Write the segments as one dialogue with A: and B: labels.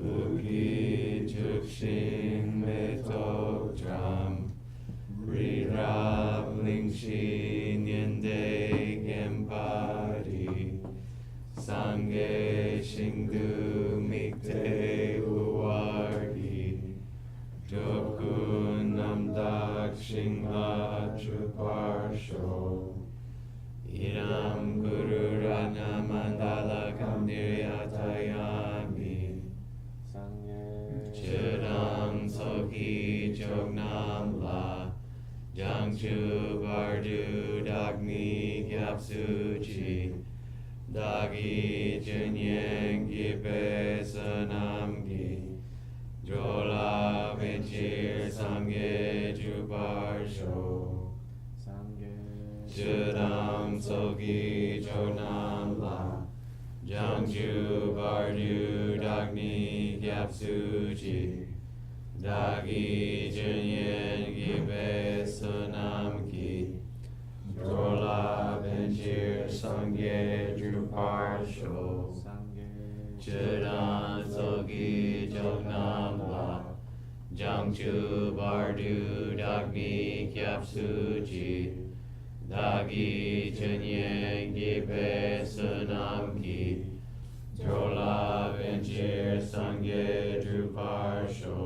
A: Uki Jukshin Meto Drum Rirab Lingshin Yende Gempari Sange Shingdu Mikte Uwargi Jokun Namdak Shingha Chuparsho Iram Guru Ratna Mandala Kamniryatayami Chudam Soki Jognam La Jangchu Bardu Dagni Gyapsuchi Dagi Junyang Gipe Sanamgi Jola Venchir Samge Juparsho Chudam Sogi Jognam La Jangju Bardu Dagni Gyapsuchi Dagi Junyen Gibe Sunamki Drola Benchir Sangye Druparsho Chudam Sogi Jognam La Jangju Bardu Dagni Gyapsuchi Dagi Junyen Gibe Sunamki Drola Venchir Sangye Druparsho.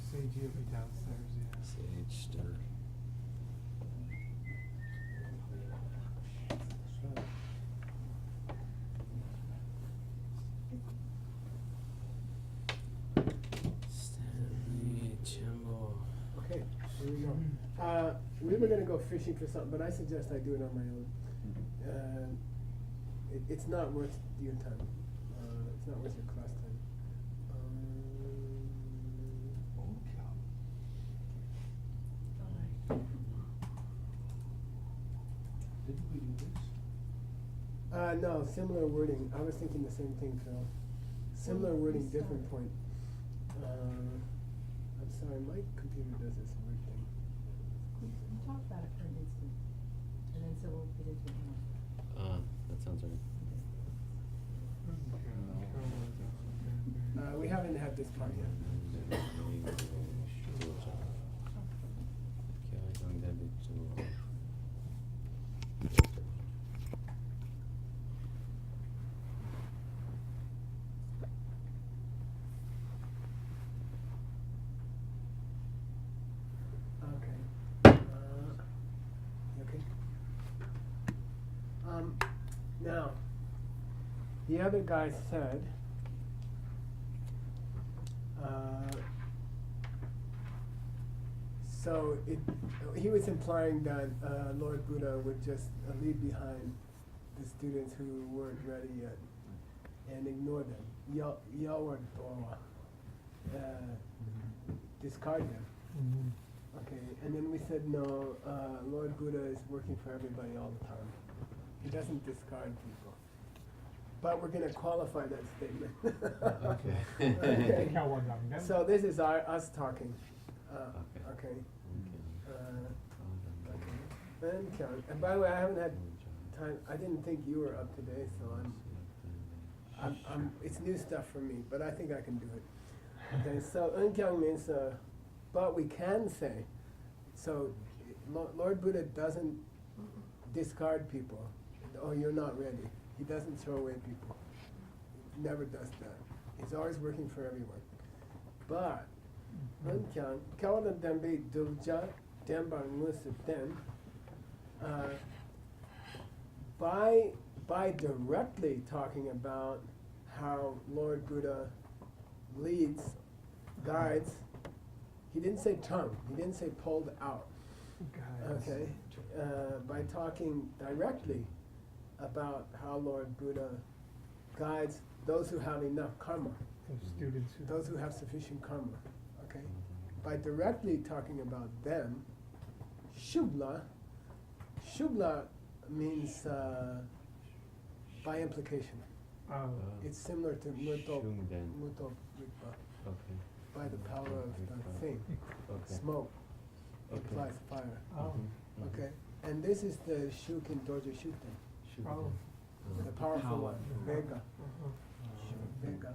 B: Sage, you'll be downstairs, yeah.
A: Sage stir. Stanley Chimbo.
C: Okay, here we go. We were going to go fishing for something, but I suggest I do it on my own. It's not worth your time. It's not worth your class time.
B: Didn't we do this?
C: No, similar wording. I was thinking the same thing, Phil. Similar wording, different point. I'm sorry, my computer does this weird thing.
D: We talked about it for an instant, and then so we'll get into it more.
A: That sounds right.
C: We haven't had this part yet. Okay. You okay? Now, the other guy said, so he was implying that Lord Buddha would just leave behind the students who weren't ready yet and ignore them. Yawar Dora. Discard them.
B: Mm-hmm.
C: Okay, and then we said no, Lord Buddha is working for everybody all the time. He doesn't discard people. But we're going to qualify that statement. Okay. So this is us talking. Okay. And by the way, I haven't had time. I didn't think you were up today, so it's new stuff for me, but I think I can do it. Okay, so Unkyang means, but we can say, so Lord Buddha doesn't discard people. Oh, you're not ready. He doesn't throw away people. He never does that. He's always working for everyone. But Unkyang, Kawalan Dembe Dulja, Demba Musa Dem, by directly talking about how Lord Buddha leads, guides, he didn't say tongue, he didn't say pulled out. Okay, by talking directly about how Lord Buddha guides those who have enough karma, those who have sufficient karma. Okay, by directly talking about them, Shubla means by implication.
B: Oh.
C: It's similar to muto
A: Shungden.
C: rikpa.
A: Okay.
C: By the power of the thing.
A: Okay.
C: Smoke
A: Okay.
C: implies fire.
B: Oh.
A: Mhm.
C: Okay? And this is the shukin dojo shuten.
B: Oh.
C: The powerful
A: Power.
C: one. Vega.
B: Uh-huh.
C: Vega.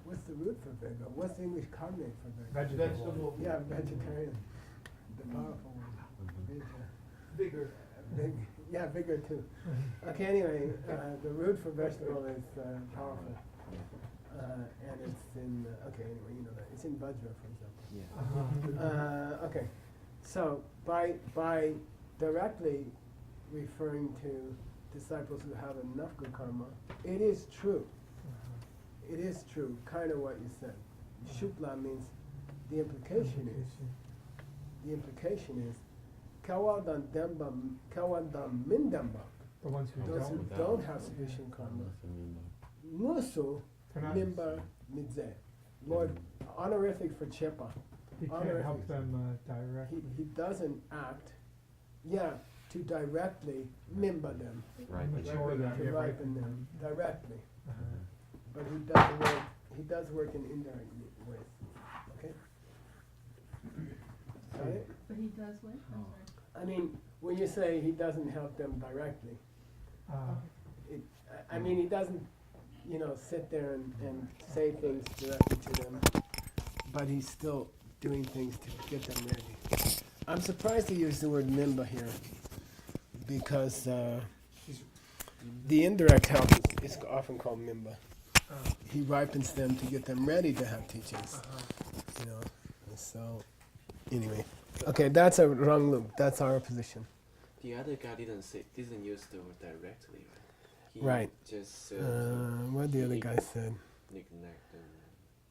C: What's the root for Vega? What's the English cognate for Vega?
B: Vegetable.
C: Yeah, vegetarian. The powerful one.
A: Mhm.
C: Vega.
B: Bigger.
C: Big, yeah, bigger too. Okay, anyway, the root for vegetable is powerful. And it's in, okay, anyway, you know that. It's in Vajra, for example.
A: Yeah.
B: Uh-huh.
C: Okay, so by directly referring to disciples who have enough good karma, it is true. It is true, kind of what you said. Shukla means the implication is kawadan demba, kawadan mindamba.
B: The ones who
C: Those who
B: don't.
C: don't have sufficient karma. Musu mimba midze. Lord, honorific for Chepa.
B: He can't
C: honorific.
B: help them directly.
C: He doesn't act, to directly mimba them,
A: Right.
B: Mature them.
C: to
B: yeah,
C: ripen them directly.
B: Uh-huh.
C: But he does work in indirect ways. Okay? Got it?
D: But he does what? I'm sorry.
C: I mean, when you say he doesn't help them directly, I mean, he doesn't, sit there and say things directly to them, but he's still doing things to get them ready. I'm surprised he used the word mimba here, because the indirect help is often called mimba. He ripens them to get them ready to have teachings. So anyway, okay, that's a wrong loop. That's our position.
E: The other guy didn't use the word directly, right? He
C: Right.
E: just
C: What the other guy said.
E: neglect them.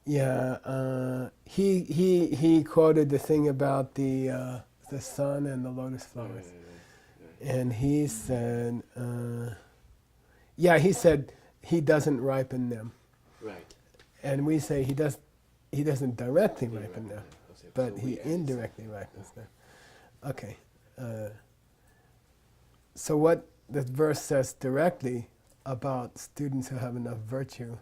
C: Yeah, he quoted the thing about the sun and the lotus flowers,
E: Right.
C: and he said, he said he doesn't ripen them,
E: Right.
C: and we say he doesn't directly ripen them,
E: Okay,
C: but
E: so
C: he
E: we add
C: indirectly ripens them. Okay, so what the verse says directly about students who have enough virtue,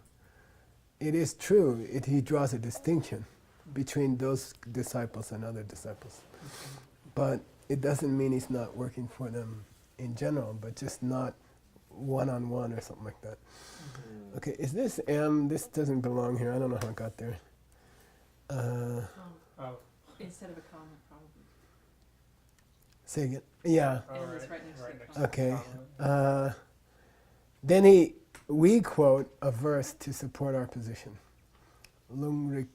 C: it is true, he draws a distinction between those disciples and other disciples. But it doesn't mean he's not working for them in general, but just not one-on-one or something like that.
E: Mhm.
C: Okay, is this M? This doesn't belong here. I don't know how it got there.
B: Oh.
D: Instead of a comma, probably.
C: Say again. Yeah.
D: And it's right next to the comma.
C: Okay. Then we quote a verse to support our position. Lungrik,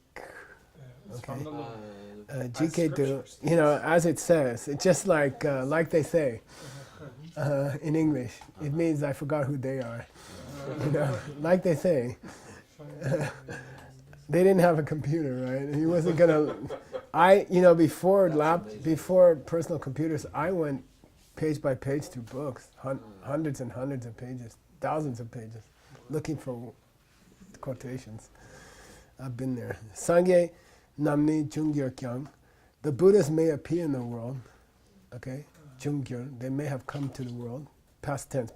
B: It's
C: Okay.
B: from the Lord.
C: GK do, as it says, it's just like they say in English. It means I forgot who they are. Like they say. They didn't have a computer, right? He wasn't gonna. Before personal computers, I went page by page through books, hundreds and hundreds of pages, thousands of pages, looking for quotations. I've been there. Sangye namni jungyur kyang. The Buddhas may appear in the world, okay? Jungyur, they may have come to the world. Past tense.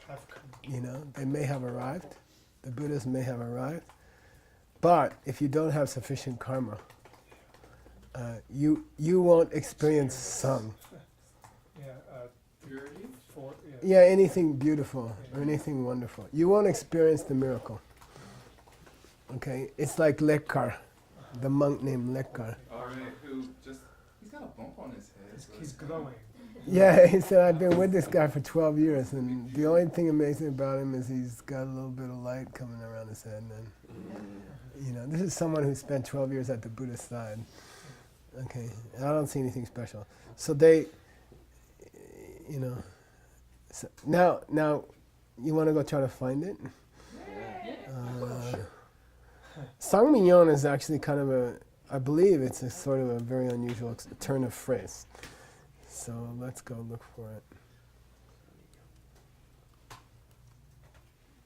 B: Have come.
C: They may have arrived. The Buddhas may have arrived. But if you don't have sufficient karma, you won't experience sang.
B: Yeah. Purity.
C: Yeah, anything beautiful or anything wonderful. You won't experience the miracle. Okay? It's like Lekkar, the monk named Lekkar.
F: He's got a bump on his head.
B: He's glowing.
C: Yeah, he said, I've been with this guy for 12 years, and the only thing amazing about him is he's got a little bit of light coming around his head. And, this is someone who spent 12 years at the Buddhist side. Okay, I don't see anything special. So they, so now, you want to go try to find it? Sangminyon is actually kind of I believe it's a sort of a very unusual turn of phrase. So let's go look for it.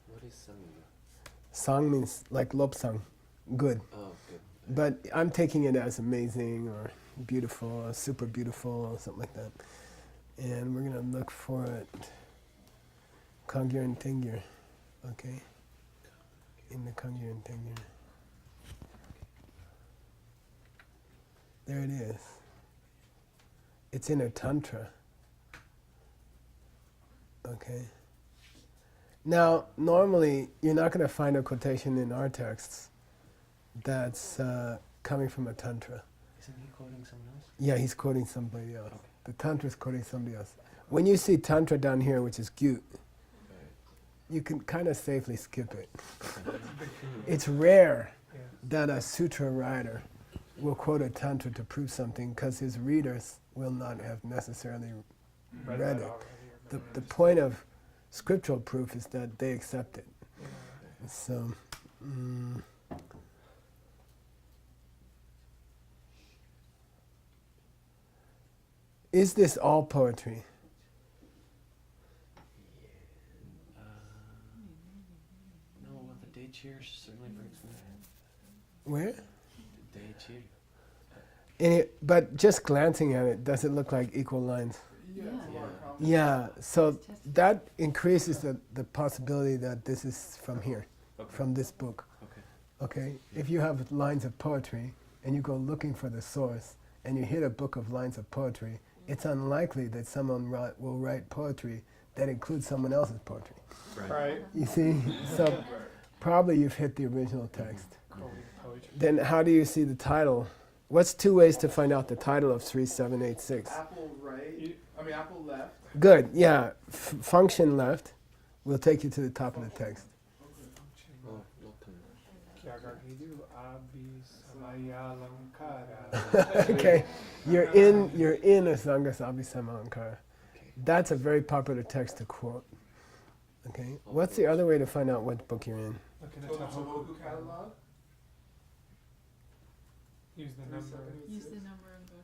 E: What is samya?
C: Sang means like lobsang, good.
E: Oh, good.
C: But I'm taking it as amazing or beautiful or super beautiful or something like that. And we're going to look for it. Kangyur and Tengyur. Okay. In the Kangyur and Tengyur. There it is. It's in a tantra. Okay. Now, normally, you're not going to find a quotation in our texts that's coming from a tantra.
E: Isn't he quoting someone else?
C: Yeah, he's quoting somebody else.
E: Okay.
C: The tantra's quoting somebody else. When you see tantra down here, which is gyut, you can kind of safely skip it. It's rare
B: Yeah.
C: that a sutra writer will quote a tantra to prove something because his readers will not have necessarily read
B: that
C: it.
B: already,
C: The point of scriptural proof is that they accept it.
B: Yeah.
C: So, is this all poetry?
E: No, well, the day cheer certainly brings me.
C: Where?
E: The day cheer.
C: But just glancing at it, does it look like equal lines?
F: Yeah, it's a lot of comments.
C: Yeah, so that increases the possibility that this is from here,
E: Okay.
C: from this book.
E: Okay.
C: Okay? If you have lines of poetry and you go looking for the source and you hit a book of lines of poetry, it's unlikely that someone will write poetry that includes someone else's poetry.
B: Right.
C: You see? So probably you've hit the original text.
B: Quoting poetry.
C: Then how do you see the title? What's 2 ways to find out the title of 3786?
F: Apple right. Apple left.
C: Good, yeah. Function left will take you to the top of the text.
E: Oh, welcome.
B: Kyagahidu abi samaya
C: Okay, you're in a Sangha Sabhisama Ankara.
E: Okay.
C: That's a very popular text to quote. Okay, what's the other way to find out what book you're in?
B: Looking at
F: Total
B: Tahoku
F: Tohoku catalog.
B: Use the number.
D: Use the number and go to.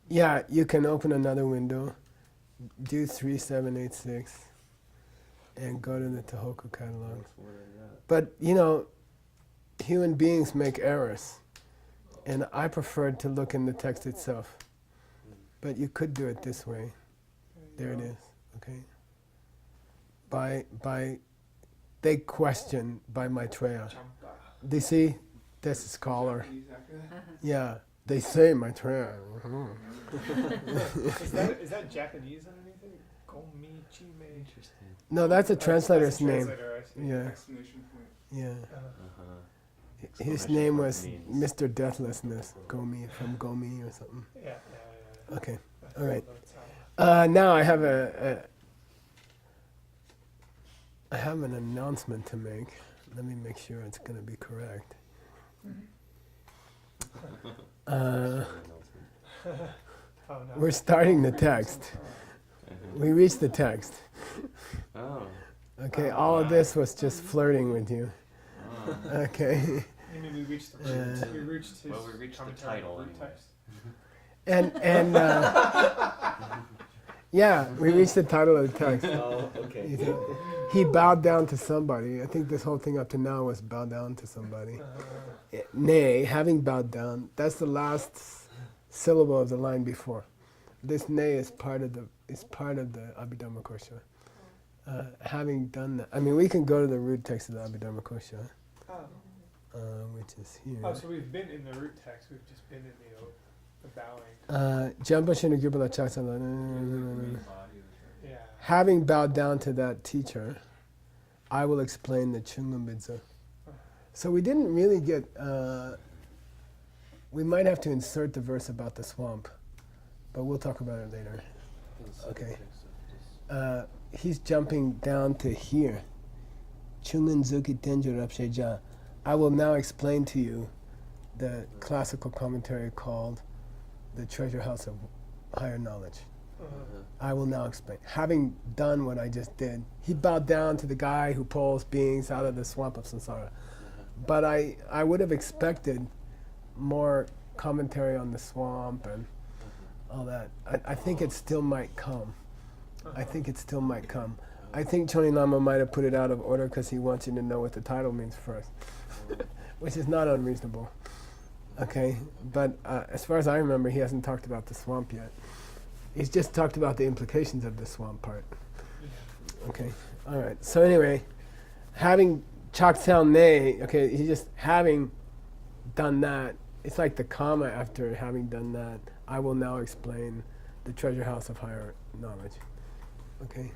C: Yeah, you can open another window, do 3786, and go to the Tohoku catalog. But human beings make errors, and I prefer to look in the text itself. But you could do it this way. There it is. Okay. They question by Maitreya.
B: Champa.
C: They see this scholar.
F: Japanese actor.
C: Yeah, they say Maitreya.
B: Is that Japanese underneath it? Gomichime.
E: Interesting.
C: No, that's a
B: That's
C: translator's
B: a
C: name.
B: translator, I see.
C: Yeah,
F: Exclamation point.
C: yeah.
E: Uh-huh.
C: His name was Mr. Deathlessness, Gomi, from Gomi or something.
B: Yeah.
C: Okay,
B: That's
C: all right.
B: that's how-
C: Now I have I have an announcement to make. Let me make sure it's going to be correct.
B: Oh, no.
C: We're starting the text. We reached the text.
E: Oh.
C: Okay, all of this was just flirting with you.
E: Oh.
C: Okay.
B: You mean we reached the
C: we
B: reached his
A: Well, we reached the
B: commentary
A: title
B: root
A: anyway.
B: text.
C: And yeah, we reached the title of the text.
E: Oh, okay.
C: You see, he bowed down to somebody. I think this whole thing up to now was bow down to somebody. Nay, having bowed down, that's the last syllable of the line before. This nay is part of the Abhidharma Kosha. Having done that, I mean, we can go to the root text of the Abhidharma Kosha, which is here.
B: Oh, so we've been in the root text. We've just been in the bowing.
C: Jamba Shinu Gyubala Chaksala.
B: Yeah.
C: Having bowed down to that teacher, I will explain the Chungumbidza. So we didn't really get, we might have to insert the verse about the swamp, but we'll talk about it later. Okay. He's jumping down to here. Chungun Zuki Tenjo Rapsheja. I will now explain to you the classical commentary called The Treasure House of Higher Knowledge. I will now explain. Having done what I just did, he bowed down to the guy who pulls beings out of the swamp of samsara. But I would have expected more commentary on the swamp and all that. I think it still might come. I think it still might come. I think Choni Lama might have put it out of order because he wants you to know what the title means first, which is not unreasonable. Okay, but as far as I remember, he hasn't talked about the swamp yet. He's just talked about the implications of the swamp part. Okay, all right. So anyway, having chakseon ne, okay, he's just having done that. It's like the comma after having done that. I will now explain the treasure house of higher knowledge. Okay.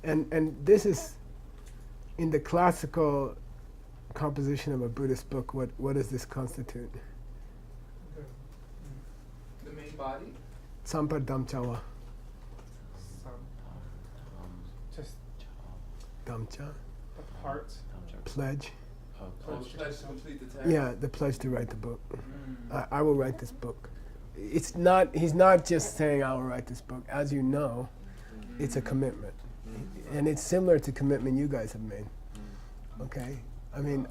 C: And this is in the classical composition of a Buddhist book. What does this constitute?
F: The main body?
C: Sampa Damchawa.
B: Just
C: Damcha.
B: the parts.
C: Pledge.
F: Pledge to complete the text?
C: Yeah, the pledge to write the book.
F: Mm.
C: I will write this book. It's not. He's not just saying I will write this book. As you know, it's a commitment, and it's similar to commitment you guys have made. Okay. I mean,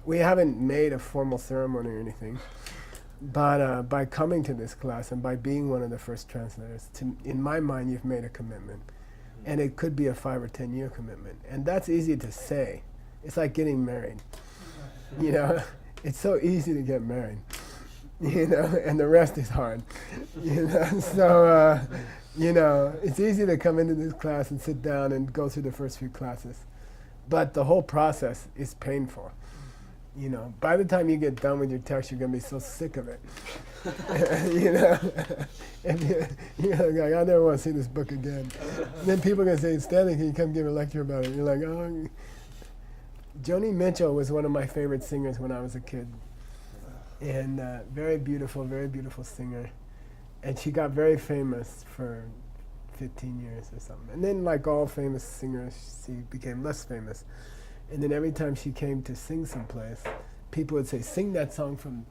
C: we haven't made a formal ceremony or anything, but by coming to this class and by being one of the first translators, in my mind, you've made a commitment, and it could be a 5 or 10 year commitment, and that's easy to say. It's like getting married. You know, it's so easy to get married. You know, and the rest is hard. You know, so you know, it's easy to come into this class and sit down and go through the first few classes, but the whole process is painful. You know, by the time you get done with your text, you're gonna be so sick of it. You know, and you're like, I never want to see this book again. And then people are gonna say, Stanley, can you come give a lecture about it? You're like, oh. Joni Mitchell was one of my favorite singers when I was a kid. And very beautiful singer. And she got very famous for 15 years or something. And then, like all famous singers, she became less famous. And then every time she came to sing someplace, people would say, sing that song from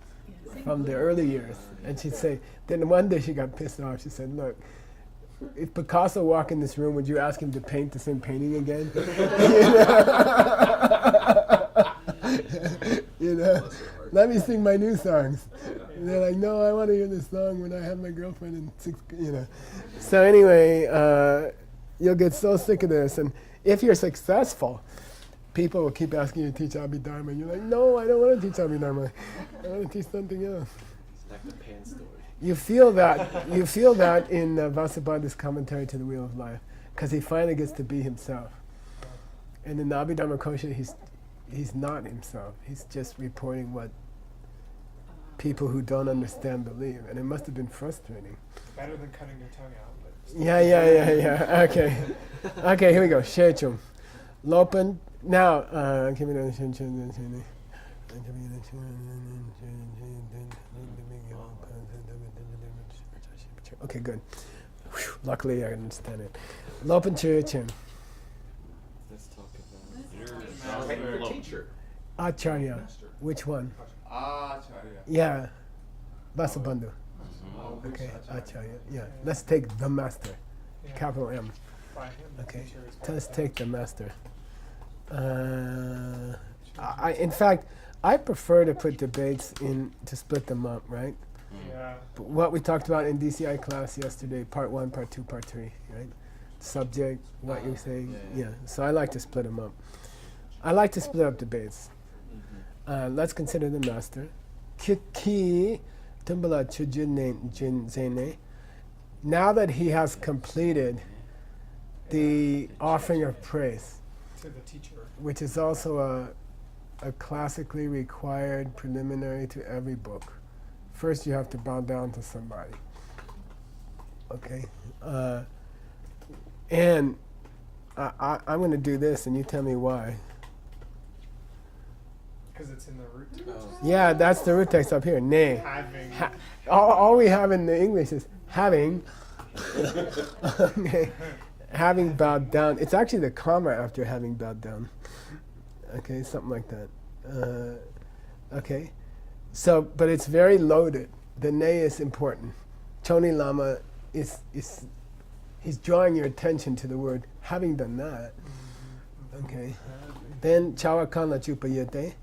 C: the early years. And she'd say, then one day she got pissed off. She said, look, if Picasso walked in this room, would you ask him to paint the same painting again? You know? Let me sing my new songs. And they're like, no, I want to hear this song when I have my girlfriend in you know. So anyway, you'll get so sick of this. And if you're successful, people will keep asking you to teach Abhidharma. And you're like, no, I don't want to teach Abhidharma. I want to teach something else.
E: It's like the pen story.
C: You feel that in Vasubandhu's commentary to the Wheel of Life, because he finally gets to be himself. And in the Abhidharma Kosha, he's not himself. He's just reporting what people who don't understand believe, and it must have been frustrating.
B: Better than cutting your tongue out. But
C: Yeah. Okay, here we go. Shechum. Lopen. Now, give me the okay, good. Whew, luckily, I understand it. Lopen Churichin.
E: Let's talk about
A: Your teacher.
C: Acharya. Which one?
F: Acharya.
C: Yeah. Vasubandhu.
F: Oh,
C: Okay,
F: Acharya.
C: Acharya. Yeah. Let's take the master.
B: yeah,
C: Capital M.
B: by him, the
C: Okay.
B: teacher is
C: Let's
B: by
C: take the master. In fact, I prefer to put debates in to split them up, right?
B: Yeah.
C: But what we talked about in DCI class yesterday, part 1, part 2, part 3, right? Subject, what you're saying, yeah. So I like to split them up. I like to split up debates. Let's consider the master. Ki tumbala chujun zene. Now that he has completed the offering of praise,
B: To the teacher.
C: which is also a classically required preliminary to every book. First, you have to bow down to somebody. Okay? And I'm going to do this, and you tell me why.
B: Because it's in the root.
C: Yeah, that's the root text up here. Ne.
B: Having.
C: All we have in the English is having. Okay. Having bowed down. It's actually the comma after having bowed down. Okay, something like that. Okay. So, but it's very loaded. The ne is important. Choni Lama he's drawing your attention to the word having done that. Okay. Then Chawakan La Chupayete.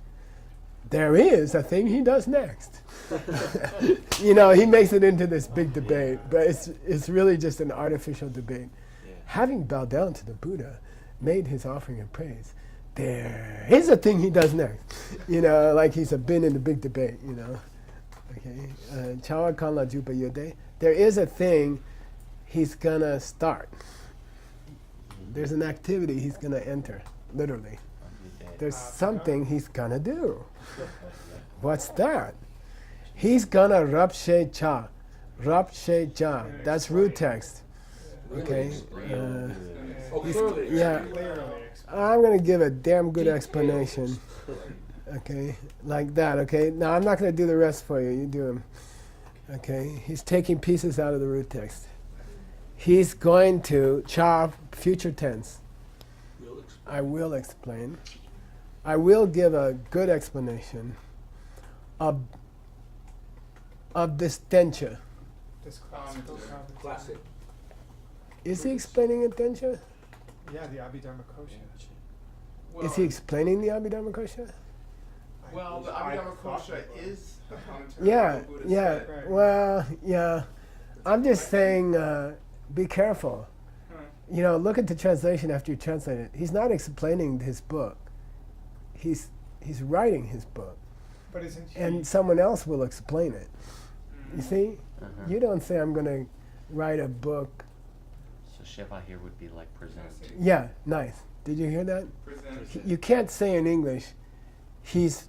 C: There is a thing he does next. You know, he makes it into this big debate, but it's really just an artificial debate. Having bowed down to the Buddha, made his offering of praise, there is a thing he does next. You know, like he's been in the big debate, you know. Okay. Chawa Kanla Jupa Yode. There is a thing he's gonna start. There's an activity he's going to enter, literally. There's something he's going to do. What's that? He's going to rub she cha. Rub she cha. That's root text. Okay? Yeah. I'm going to give a damn good explanation. Okay? Like that, okay? Now, I'm not going to do the rest for you. You do them. Okay? He's taking pieces out of the root text. He's going to cha, future tense. I will explain. I will give a good explanation of this denture.
B: This classical commentary.
F: Classic.
C: Is he explaining a denture?
B: Yeah, the Abhidharma Kosha.
F: Well,
C: Is he explaining the Abhidharma Kosha?
F: well, the
B: I
F: Abhidharma
B: thought
F: Kosha
B: it was.
F: is a commentary.
C: Yeah,
F: on the Buddha's
C: yeah.
F: head.
B: Right.
C: Well, yeah. I'm just saying, be careful. You know, look at the translation after you translate it. He's not explaining his book. He's writing his book,
B: But isn't he?
C: and someone else will explain it. You see, you don't say I'm going to write a book.
A: So Shiva here would be like present.
C: Yeah, nice. Did you hear that?
F: Present.
C: You can't say in English, he's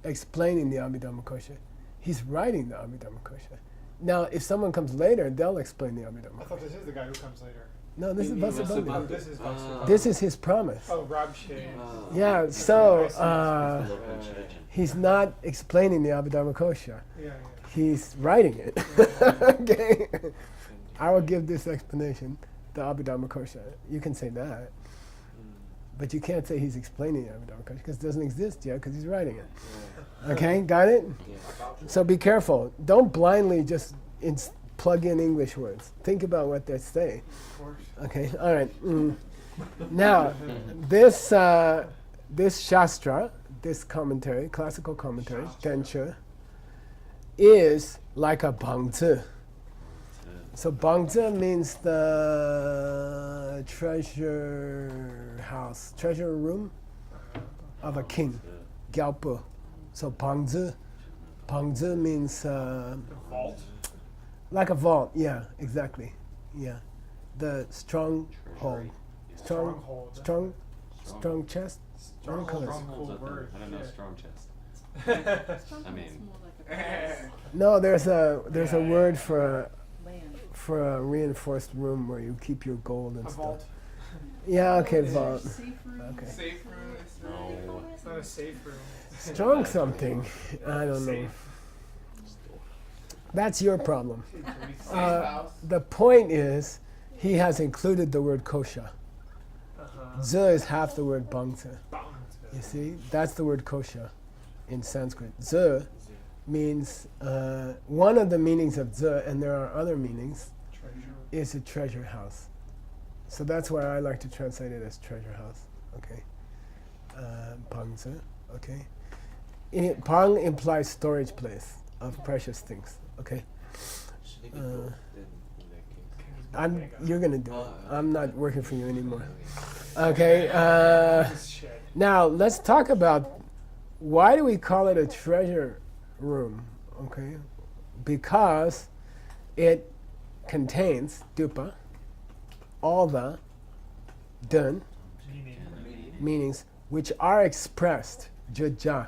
C: explaining the Abhidharma Kosha. He's writing the Abhidharma Kosha. Now, if someone comes later, they'll explain the Abhidharma
B: I
C: Kosha.
B: thought this is the guy who comes later.
C: No, this is
B: Oh,
C: Vasubandhu.
B: this is Vasubandhu.
C: This is his promise.
B: Oh, Rab Shea.
C: Yeah, so
B: I
C: he's not explaining the Abhidharma Kosha.
B: Yeah,
C: He's writing it. Okay. I will give this explanation, the Abhidharma Kosha. You can say that. But you can't say he's explaining the Abhidharma Kosha because it doesn't exist yet because he's writing it. Okay, got it? So be careful. Don't blindly just plug in English words. Think about what they say.
B: of course.
C: Okay, all right. Now, this Shastra, this commentary, classical commentary, Tencha, is like a Bangzi. So Bangzi means the treasure house, treasure room of a king, Gyalpo. So Bangzi means
B: The vault.
C: like a vault. Yeah, exactly. Yeah, the stronghold,
B: Stronghold.
C: strong chest. What do you call it?
B: Stronghold. Cool word.
A: I don't know,
B: Yeah.
A: strong chest.
D: Stronghold's
A: I mean-
D: more like a palace,
C: No, there's a word for
D: land.
C: a reinforced room where you keep your gold and
B: A
C: stuff.
B: vault.
C: Yeah, okay,
D: Is there
C: vault.
D: safe room?
C: Okay.
F: Safe room is
A: No.
B: It's not a safe room.
C: Strong something. I don't know.
B: Safe.
C: That's your problem.
F: safe
C: Uh,
F: house.
C: The point is, he has included the word kosha.
B: Uh-huh.
C: Z is half the word bangzi. You see, that's the word kosha in Sanskrit. Z means one of the meanings of z, and there are other meanings,
B: Treasure.
C: is a treasure house. So that's why I like to translate it as treasure house. Okay, bangzi. Okay, bang implies storage place of precious things. Okay,
E: Should it be both then in that case?
C: you're gonna do it. I'm not working for you anymore. Okay.
B: This shed.
C: Now let's talk about why do we call it a treasure room? Okay, because it contains dupa, all the dun
B: Meaning.
C: meanings which are expressed juja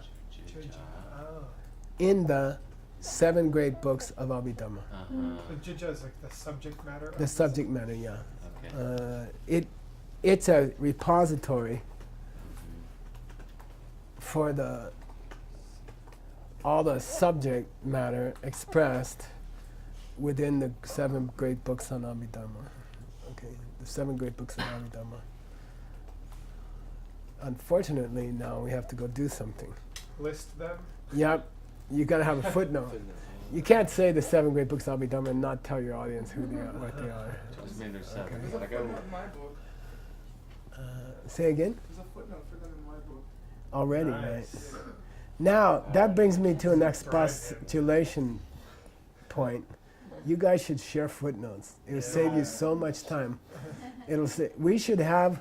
B: Oh.
C: in the 7 great books of Abhidharma.
B: The Jija is like the subject matter.
C: The subject matter, yeah.
A: Okay.
C: It's a repository for all the subject matter expressed within the 7 great books on Abhidharma. Okay, the 7 great books of Abhidharma. Unfortunately, now we have to go do something.
B: List them.
C: Yep, you gotta have a footnote.
E: Footnote.
C: You can't say the 7 great books of Abhidharma and not tell your audience who they are, what they are.
A: Just mean there's
C: Okay.
A: seven.
F: There's a
A: Like,
F: footnote in my book.
C: Say again?
F: There's a footnote for them in my book.
C: Already,
B: Nice.
C: right? Now, that brings me to an expostulation point. You guys should share footnotes. It'll save you so much time. It'll say we should have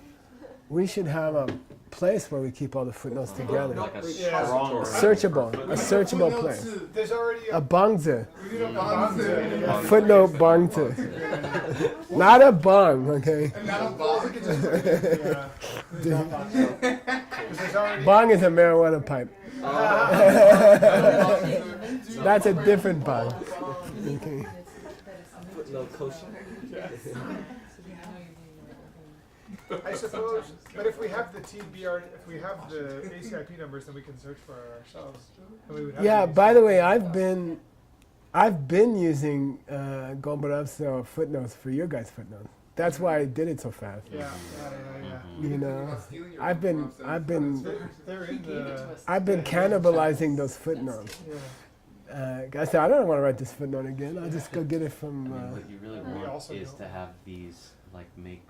C: a place where we keep all the footnotes together.
A: like a
B: Yeah.
A: strong.
C: Searchable, a searchable place.
B: There's already
C: A bangzi,
F: We need a bangzi.
C: a footnote bangzi. Not a bong, okay?
F: And not a bong.
B: There's already
C: Bong is a marijuana pipe.
F: That's
C: That's a different bong. Okay.
E: No kosher.
B: I suppose, but if we have the TBR, if we have the ACIP numbers, then we can search for it ourselves. And we would have
C: Yeah.
B: the
C: By the
B: ACIP.
C: way, I've been using Gombarov's footnotes for your guys' footnotes. That's why I did it so fast.
B: Yeah.
C: You know,
F: stealing your
C: I've been
B: They're in the.
C: I've been cannibalizing those footnotes.
B: Yeah.
C: I said I don't want to write this footnote again. I'll just go get it
A: I
C: from.
A: mean, what you really
B: We
A: want
B: also
A: is
B: don't-
A: to have these, like, make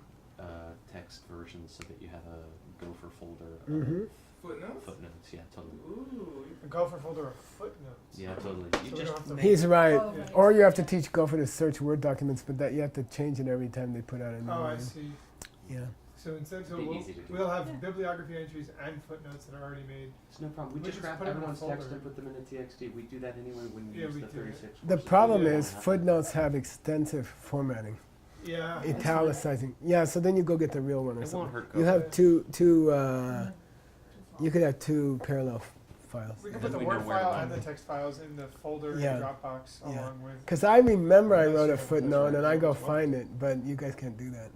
A: text versions so that you have a Gopher folder of
C: Mhm.
F: Footnotes?
A: footnotes. Yeah, totally.
F: Ooh.
B: A Gopher folder of footnotes.
A: Yeah, totally.
B: So
A: You
B: we
A: just
B: don't have to-
A: make
C: He's right.
D: Oh, right.
C: Or you have to teach Gopher to search Word documents, but that you have to change it every time they put out a new
B: Oh, I
C: one.
B: see.
C: Yeah.
B: So instead, so
A: Be
B: we'll,
A: easy to do.
B: we'll have
D: Yeah.
B: bibliography entries and footnotes that are already made.
A: It's no problem. We
B: We
A: just
B: just
A: grab
B: put 'em in a
A: everyone's text
B: folder.
A: and put them in a TXT. We do that anyway when we
B: Yeah,
A: use
B: we
A: the
B: do.
A: 36.
C: The
A: courses.
C: problem
A: We
C: is
A: don't have
C: footnotes have extensive formatting,
B: Yeah.
C: italicizing. Yeah, so then you go get the real one or
A: It won't
C: something.
A: hurt.
C: You
A: Gopher.
C: have two. You could have two parallel files.
B: We can
A: Then
B: put the
A: we know
B: Word
A: where to
B: file
A: find
B: and the
A: them.
B: text files in the folder
C: Yeah.
B: in Dropbox
C: Yeah.
B: along with.
C: Because I remember I
B: Unless
C: wrote
B: you
C: a
B: have
C: footnote
B: those
C: and I go
B: right
C: find it, but you guys can't do that.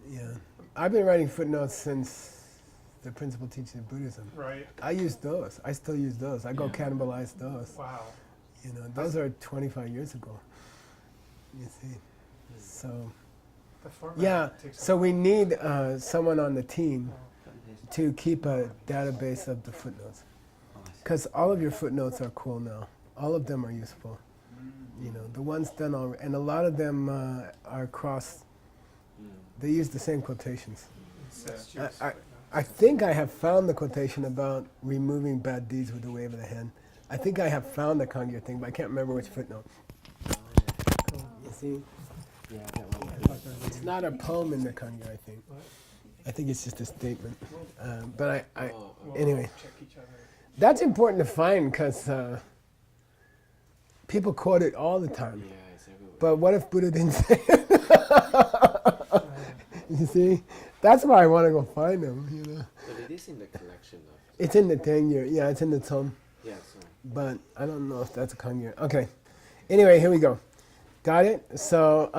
C: Yeah. I've been writing footnotes since the principal teaching of Buddhism.
B: Right.
C: I use those. I still use those. I go
A: Yeah.
C: cannibalize those.
B: Wow.
C: You know, those are 25 years ago. You see. So,
B: The format
C: yeah.
B: takes a
C: So we
B: while.
C: need someone on the team
A: Cut and paste.
C: to keep a database of the footnotes.
A: Oh, I see.
C: Because all of your footnotes are cool now. All of them are useful. You know, the ones done already, and a lot of them are cross. They use the same quotations.
B: Incestuous
C: I-
B: footnotes.
C: I think I have found the quotation about removing bad deeds with a wave of the hand. I think I have found the Kangya thing, but I can't remember which footnote. You see,
E: Yeah, that one.
C: it's not a poem in the Kangya, I think. I think it's just a statement. But I
E: Oh,
B: We'll
C: anyway.
B: check each other.
C: that's important to find because people quote it all the time.
E: yeah, it's everywhere.
C: But what if Buddha didn't say it? You see, that's why I want to go find them. You know,
E: But it is in the collection of.
C: it's in the Tengye. Yeah, it's in the Tom.
E: Yeah, so.
C: But I don't know if that's a Kangya. Okay. Anyway, here we go. Got it? So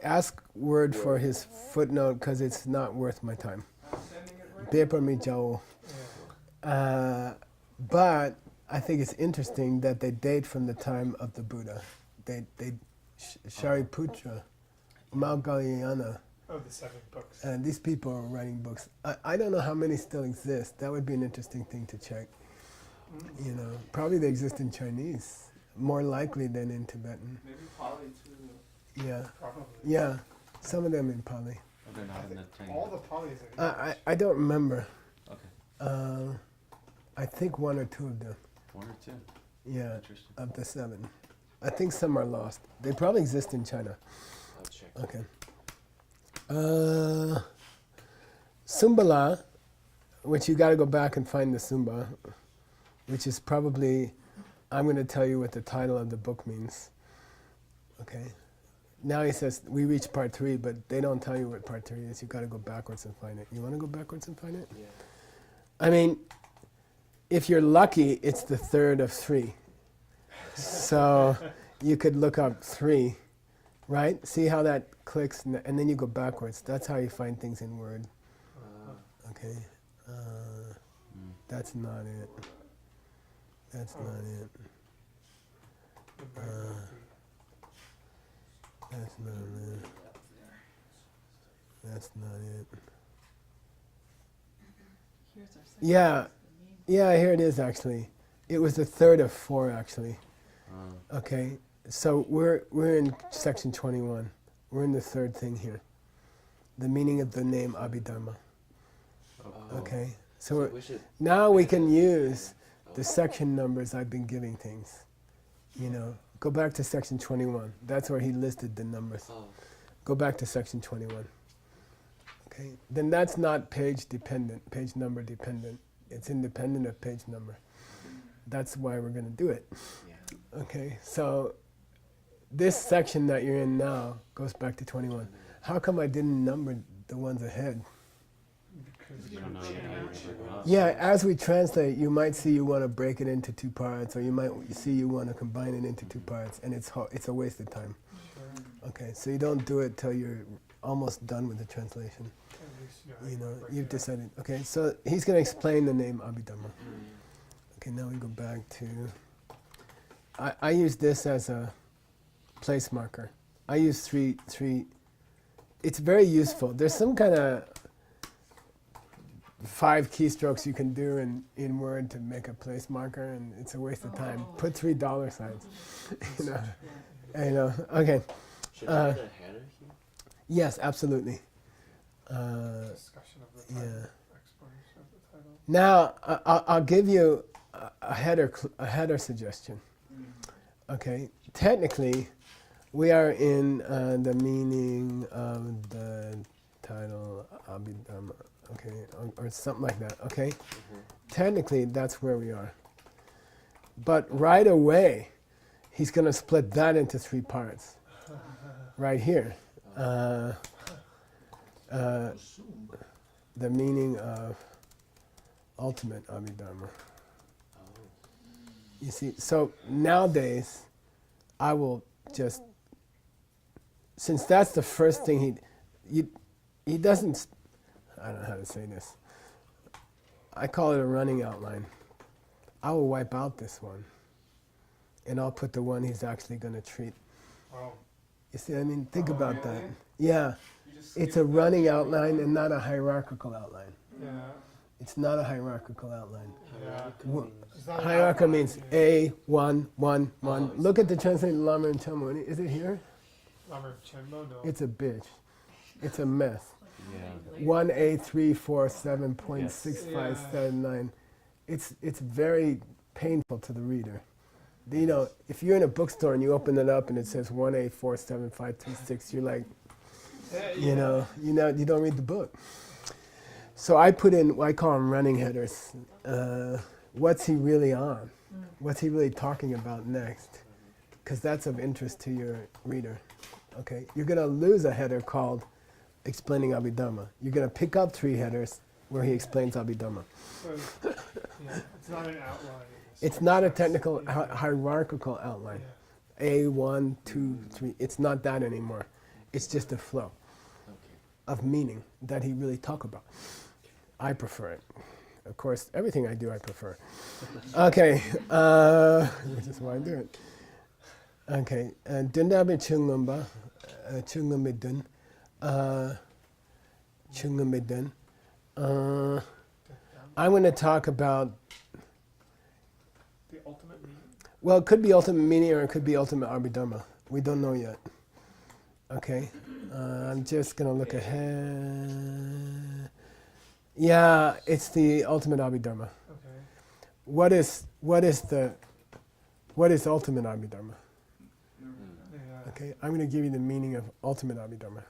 C: ask Word for his footnote because it's not worth my time.
F: I'm sending it right
C: Paper me jao.
B: Yeah.
C: But I think it's interesting that they date from the time of the Buddha. Shariputra, Maugaliana,
B: Of the 7 books.
C: and these people are writing books. I don't know how many still exist. That would be an interesting thing to check. You know, probably they exist in Chinese, more likely than in Tibetan.
F: Maybe Pali too.
C: Yeah,
B: Probably.
C: yeah. Some of them in Pali.
A: Oh, they're not in the thing.
B: All the polys are
C: I don't remember.
A: Okay.
C: I think 1 or 2 of them.
A: 1 or 2.
C: Yeah,
A: Interesting.
C: of the 7. I think some are lost. They probably exist in China.
E: I'll check.
C: Okay. Sumbala, which you got to go back and find the Sumba, which is probably, I'm going to tell you what the title of the book means. Okay. Now he says we reached part 3, but they don't tell you what part 3 is. You got to go backwards and find it. You want to go backwards and find it?
E: Yeah.
C: I mean, if you're lucky, it's the 3rd of 3. So you could look up 3, right? See how that clicks, and then you go backwards. That's how you find things in Word. Okay. That's not it. That's not it.
B: The biography.
C: That's not it. That's not it.
D: Here's our second
C: Yeah.
D: text, the main
C: Yeah, here it is actually. It was the 3rd of 4 actually.
A: Uh,
C: Okay. So we're in section 21. We're in the 3rd thing here. The meaning of the name Abhidharma.
E: Oh.
C: Okay.
E: So
C: So
E: we should.
C: now we can use the section numbers I've been giving things. You know, go back to section 21. That's where he listed the numbers.
E: Oh.
C: Go back to section 21. Okay. Then that's not page dependent, page number dependent. It's independent of page number. That's why we're going to do it.
E: Yeah.
C: Okay. So this section that you're in now goes back to 21. How come I didn't number the ones ahead?
B: Because
A: You don't know yet how you're gonna break it up.
C: Yeah, as we translate, you might see you want to break it into two parts, or you might see you want to combine it into two parts, and it's a waste of time.
B: sure,
C: Okay, so you don't do it till you're almost done with the translation.
B: at least
C: You know,
B: break
C: you've
B: it up.
C: decided. Okay, so he's going to explain the name Abhidharma. Okay, now we go back to. I use this as a place marker. I use three. It's very useful. There's some kind of 5 keystrokes you can do in Word to make a place marker, and it's a waste of time. Put $3 signs. you know. You know. Okay.
E: Should I put a header here?
C: Yes, absolutely.
B: Discussion of the title,
C: Yeah.
B: explanation of the title.
C: Now I'll give you a header suggestion. Okay. Technically, we are in the meaning of the title Abhidharma. Okay, or something like that. Okay. Technically, that's where we are. But right away, he's going to split that into 3 parts. Right here. The meaning of ultimate Abhidharma. You see, so nowadays, I will just, since that's the first thing he doesn't, I don't know how to say this. I call it a running outline. I will wipe out this one, and I'll put the one he's actually going to treat.
B: Wow.
C: You see, I mean, think
F: Oh,
C: about that.
F: really?
C: Yeah,
F: You just
C: it's
F: skip
C: a
F: that
C: running
F: shit.
C: outline and not a hierarchical outline.
B: Yeah.
C: It's not a hierarchical outline.
B: Yeah.
C: Wha-
B: It's not an
C: Hierarchical
B: outline,
C: means
B: yeah.
C: A, 1, 1, 1.
E: Oh,
C: Look at the translated Lama and Chenmo. Is it here?
B: Lamer Chenmo, no.
C: It's a bitch. It's a mess.
A: Yeah.
C: 1A 347.6579. It's very painful to the reader. You know, if you're in a bookstore and you open it up and it says 1A 47526, you're like, you know, you don't read the book. So I put in what I call them running headers. What's he really on? What's he really talking about next? Because that's of interest to your reader. Okay, you're going to lose a header called explaining Abhidharma. You're going to pick up 3 headers where he explains Abhidharma.
B: So, yeah, it's not an outline.
C: It's not a technical
B: Yeah.
C: hierarchical outline.
B: Yeah.
C: A1, 2, 3. It's not that anymore. It's just a flow of meaning that he really talk about. I prefer it. Of course, everything I do, I prefer. Okay, which is why I do it. Okay, Dindabe Chungumba, Chungumidun, Chungumidun. I'm going to talk about,
B: The ultimate meaning.
C: well, it could be ultimate meaning or it could be ultimate Abhidharma. We don't know yet. Okay, I'm just going to look ahead. Yeah, it's the ultimate Abhidharma.
B: Okay.
C: What is ultimate Abhidharma?
B: Yeah.
C: Okay, I'm going to give you the meaning of ultimate Abhidharma.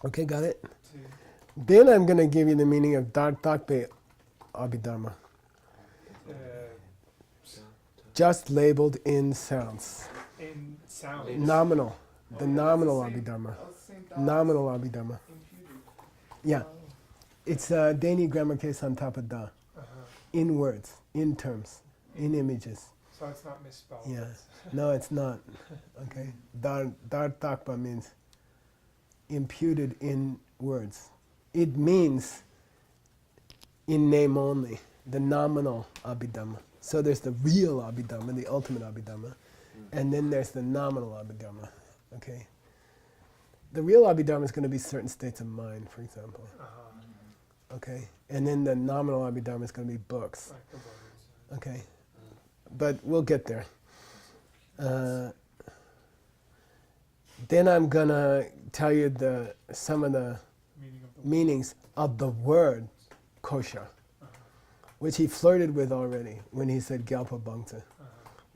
C: Okay, got it?
B: See.
C: Then I'm going to give you the meaning of Dartakpe Abhidharma, just labeled in sounds.
B: In sound.
C: Nominal, the
F: Oh, yeah,
C: nominal
F: that's the same-
C: Abhidharma.
F: that was the same thought.
C: Nominal Abhidharma.
F: Imputed.
C: Yeah,
F: Wow.
C: it's a Dani grammar case on top of da.
B: Uh-huh.
C: In words, in terms, in images.
B: So it's not misspelled.
C: Yeah.
B: It's-
C: No, it's not. Okay. Dartakpa means imputed in words. It means in name only, the nominal Abhidhamma. So there's the real Abhidhamma, the ultimate Abhidhamma, and then there's the nominal Abhidhamma. Okay. The real Abhidhamma is going to be certain states of mind, for example.
B: Uh-huh.
C: Okay. And then the nominal Abhidhamma is going to be books.
B: Like the words.
C: Okay. But we'll get there. Then I'm gonna tell you some of the
B: Meaning of the
C: meanings of the word kosha, which he flirted with already when he said gyalpa bangta.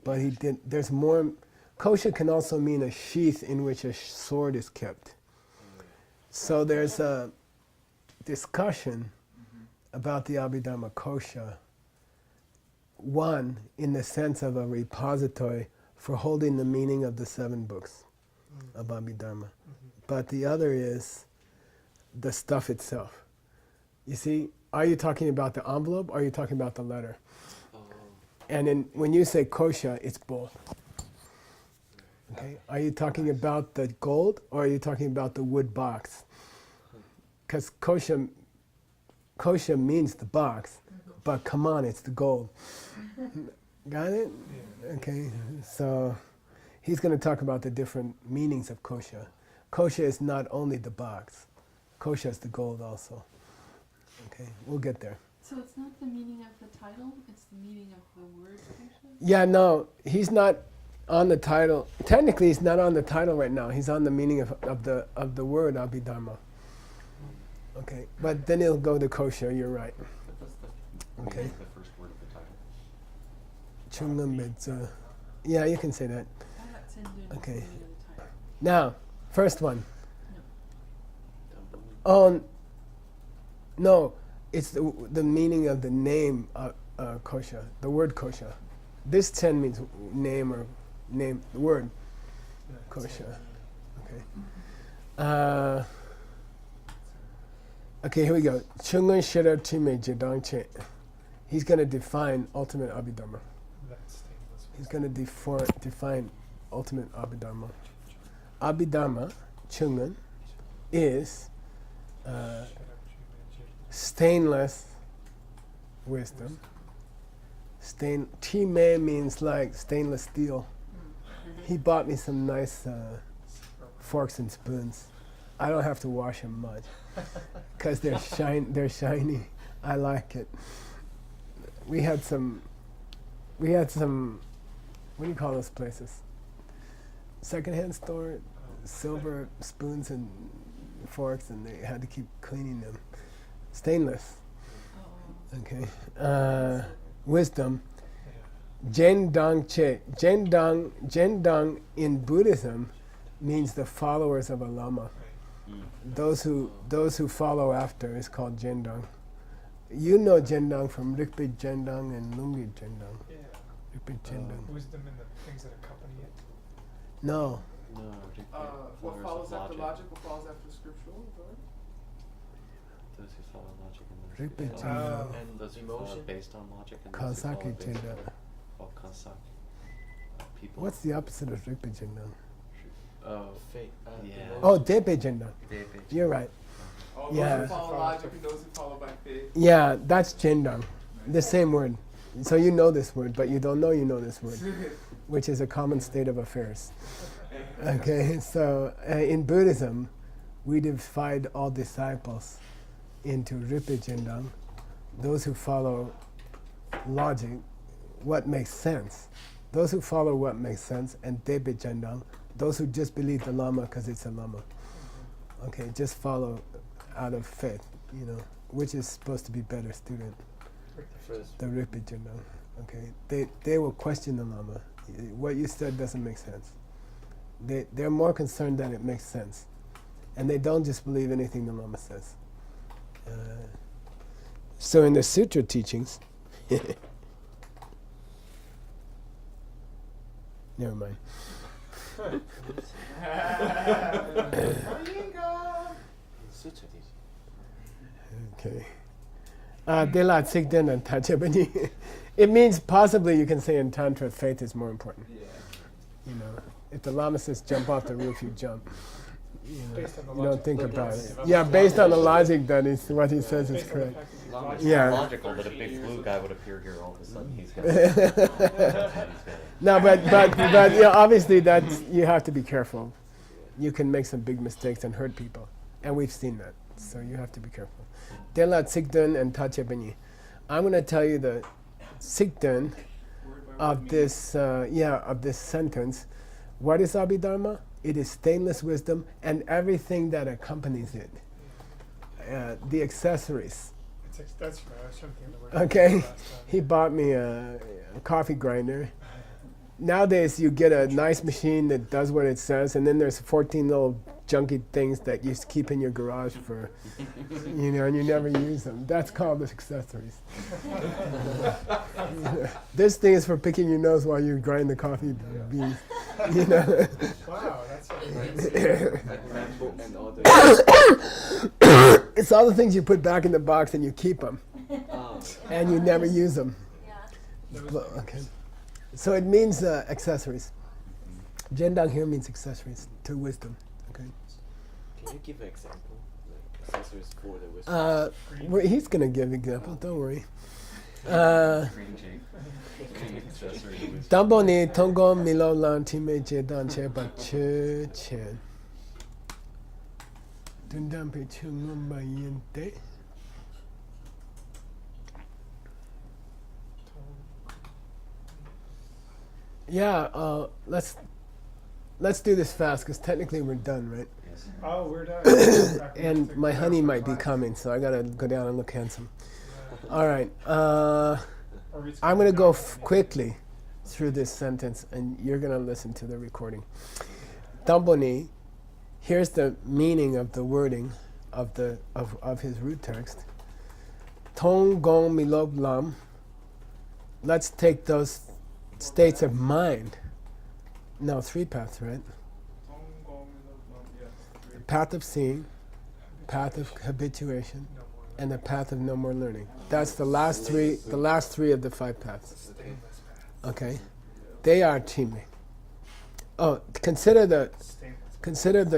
C: But he did. There's more. Kosha can also mean a sheath in which a sword is kept. So there's a discussion about the Abhidharma kosha. One, in the sense of a repository for holding the meaning of the 7 books of Abhidharma. But the other is the stuff itself. You see, are you talking about the envelope or are you talking about the letter?
E: Oh.
C: And when you say kosha, it's both. Okay? Are you talking about the gold or are you talking about the wood box? Because kosha means the box, but come on, it's the gold. Got it? Okay, so he's going to talk about the different meanings of kosha. Kosha is not only the box. Kosha is the gold also. Okay, we'll get there.
G: So it's not the meaning of the title, it's the meaning of the word kosha?
C: Yeah, no, he's not on the title. Technically, he's not on the title right now. He's on the meaning of the word Abhidharma. Okay, but then he'll go to kosha, you're right. Okay.
A: The first word of the title.
C: Chungam Bedza. Yeah, you can say that. Okay.
G: Okay. The meaning of the title.
C: Now, first one. Oh, no, it's the meaning of the name kosha, the word kosha. This 10 means name or name, the word kosha. Okay. Okay, here we go. Chungan Shira Time Jedang Che. He's going to define ultimate Abhidharma. He's going to define ultimate Abhidharma. Abhidharma, Chungan, is stainless wisdom. Time means like stainless steel. He bought me some nice forks and spoons. I don't have to wash them much because they're shiny. I like it. We had some. What do you call those places? Secondhand store, silver spoons and forks, and they had to keep cleaning them. Stainless. Okay. Wisdom. Jendang Che. Jendang in Buddhism means the followers of a lama. Those who follow after is called Jendang. You know Jendang from Rikpe Jendang and Lungi Jendang.
B: Yeah.
C: Rikpe Jendang.
B: Wisdom and the things that accompany it.
C: No.
A: No,
F: What follows after logic? What follows after scriptural?
A: Those who follow logic and
C: Rikpe
A: those
C: Jendang.
E: And
A: those who
E: emotion?
A: follow based on logic and those who
C: Kansaki
A: follow based
C: Jendang.
A: on Kansaki. People.
C: What's the opposite of Rikpe Jendang?
A: Oh,
E: Faith.
A: Yeah.
C: Oh, Depe Jendang.
A: Depe.
C: You're right.
F: Oh,
C: Yeah.
F: those who follow logic and those who follow by faith.
C: Yeah, that's Jendang. The same word. So you know this word, but you don't know you know this word, which is a common state of affairs. Okay, so in Buddhism, we divide all disciples into Ripe Jendang, those who follow logic, what makes sense. Those who follow what makes sense, and Depe Jendang, those who just believe the Lama because it's a Lama. Okay, just follow out of faith, which is supposed to be better student.
E: First.
C: The Ripe Jendang. Okay, they will question the Lama. What you said doesn't make sense. They're more concerned that it makes sense, and they don't just believe anything the Lama says. So in the sutra teachings, never mind.
E: Sutra teaching.
C: Okay. Dela Tsikden and Tachebani. It means possibly you can say in Tantra faith is more important.
F: Yeah.
C: If the Lama says jump off the roof, you jump.
B: Based on the
C: You don't
B: logic.
C: think
E: But
C: about
E: that's-
C: it. Yeah, based on the logic that is what he says is
B: Based on the
C: correct.
B: fact that he's
E: Long
B: logic.
E: as
C: Yeah.
A: logical that a big blue guy would appear here all of a sudden. He's gonna.
C: No, but obviously that's you have to be careful. You can make some big mistakes and hurt people, and we've seen that. So you have to be careful. Dela Tsikden and Tachebani. I'm going to tell you the Tsikden of this sentence. What is Abhidharma? It is stainless wisdom and everything that accompanies it. The accessories.
B: That's right. I was trying to think of the word.
C: Okay.
B: last time.
C: He bought me a coffee grinder. nowadays you get a nice machine that does what it says, and then there's 14 little junky things that you keep in your garage for, you know, and you never use them. That's called accessories. This thing is for picking your nose while you grind the coffee beans. You know.
B: Wow, that's
E: MacBook and all the.
C: It's all the things you put back in the box and you keep them, and you never use them. Okay. So it means accessories. Jendang here means accessories to wisdom. Okay.
E: Can you give an example? Like accessories for the wisdom.
C: He's gonna give examples. Don't worry.
A: Green Jake. Green accessory to wisdom.
C: Dambo ni tongo milo lan time je dan che ba che chen. Dundam pe chungum ba yente. Yeah, let's do this fast because technically we're done, right?
A: Yes.
B: Oh, we're done.
C: And my honey might be coming, so I gotta go down and look handsome. All right, I'm gonna go quickly through this sentence, and you're gonna listen to the recording. Damboni, here's the meaning of the wording of his root text. Tong gong milog lam. Let's take those states of mind. No, 3 paths, right? The path of seeing, path of habituation, and the path of no more learning. That's the last three. The last 3 of the 5 paths. Okay, they are chime. Oh, consider the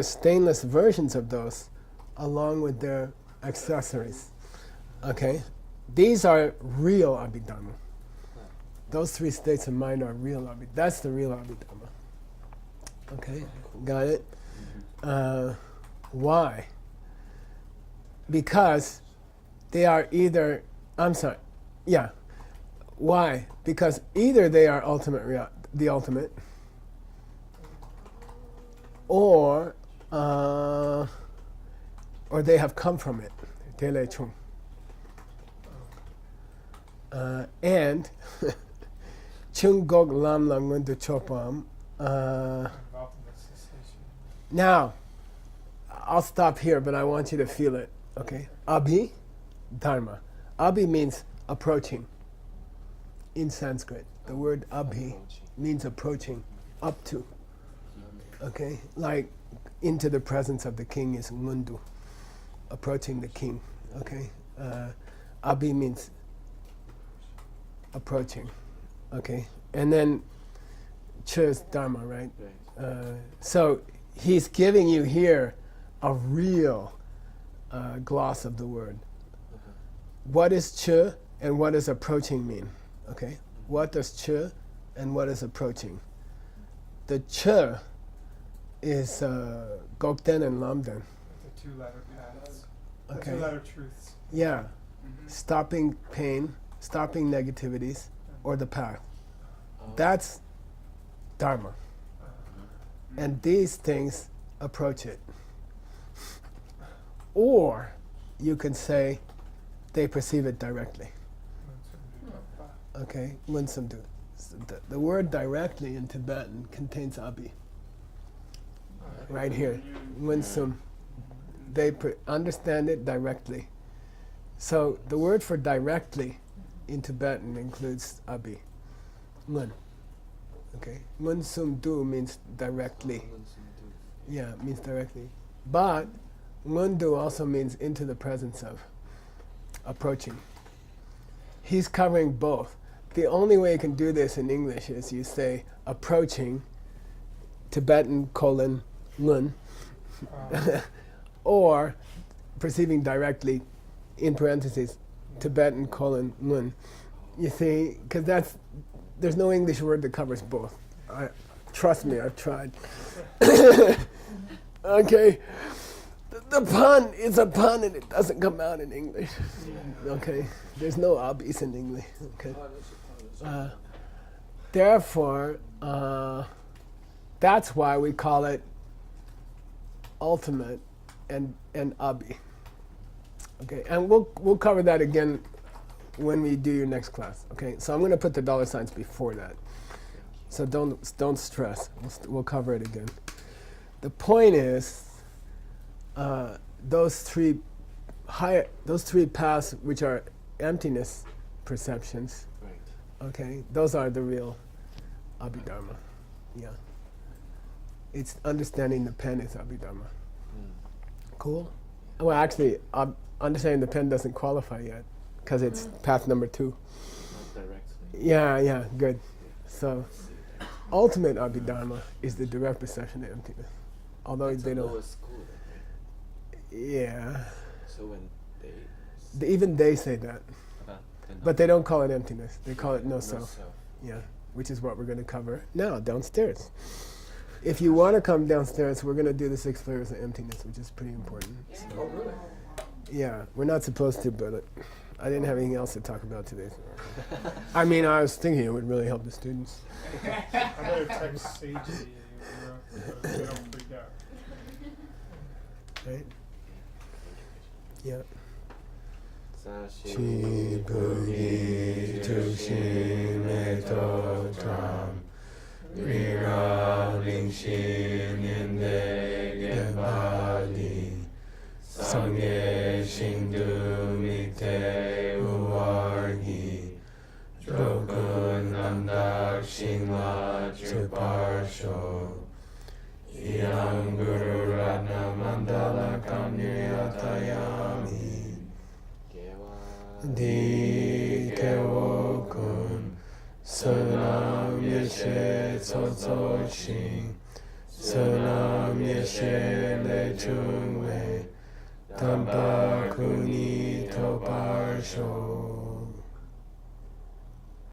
C: stainless versions of those, along with their accessories. Okay, these are real Abhidharma. Those 3 states of mind are real Abhidharma. That's the real Abhidharma. Okay, got it? Why? Because they are either, why? Because either they are the ultimate, or they have come from it. Tele chung. And chung gog lam lang wendu chopam. Now, I'll stop here, but I want you to feel it. Okay, Abhidharma. Abhi means approaching. In Sanskrit, the word Abhi means approaching, up to. Okay, like into the presence of the king is Ngundu, approaching the king. Okay, Abhi means approaching. Okay, and then Ch is Dharma, right? So he's giving you here a real gloss of the word. What is Ch and what does approaching mean? Okay, what does Ch and what is approaching? The Ch is Gokten and Lamden.
B: The 2-letter paths.
C: Okay.
B: The 2-letter truths.
C: Yeah, stopping pain, stopping negativities, or the path. That's Dharma. And these things approach it. Or you can say they perceive it directly. Okay, Munsamdu. The word directly in Tibetan contains Abhi. Right here, Munsum. They understand it directly. So the word for directly in Tibetan includes Abhi. Mun. Okay, Munsum Du means directly. Yeah, it means directly. But Mundu also means into the presence of, approaching. He's covering both. The only way you can do this in English is you say approaching, Tibetan : Mun, or perceiving directly, in parentheses, Tibetan : Mun. You see, because there's no English word that covers both. Trust me, I've tried. Okay, the pun is a pun and it doesn't come out in English. Okay, there's no abis in English. Okay, therefore, that's why we call it ultimate and abi. Okay, and we'll cover that again when we do your next class. Okay, so I'm going to put the $ signs before that. So don't stress. We'll cover it again. The point is, those three paths, which are emptiness perceptions.
E: Right.
C: Okay, those are the real Abhidharma. Yeah. It's understanding the pen is Abhidharma. Cool. Well, actually, understanding the pen doesn't qualify yet, because it's path number 2.
E: Not directly.
C: Yeah, good. So, ultimate Abhidharma is the direct perception of emptiness. Although
E: That's
C: they
E: a
C: don't.
E: lower school, then, right?
C: Yeah.
E: So when
C: Even they say that, but they don't call it emptiness. They call it no
E: no
C: self.
E: self.
C: Yeah, which is what we're going to cover now downstairs. If you want to come downstairs, we're going to do the 6 flavors of emptiness, which is pretty important. So,
F: Oh, really?
C: yeah, we're not supposed to, but I didn't have anything else to talk about today. So. I mean, I was thinking it would really help the students.
B: I better text Sage so they don't freak out.
C: Right? Yeah.
E: Sashi
C: Buddhi Tushin Meto Tam Rira Lingshin Ninde Gebadi Sangye Shindu Mite Uwargi Drokun Namdak Shingla Chuparsho Yang Guru Ratna Mandala Kamniyatayami Di Kewo Kun Sunam Yeshe Tsotso Shing Sunam Yeshe Le Chung Wei Tampa Kuni Topar Sho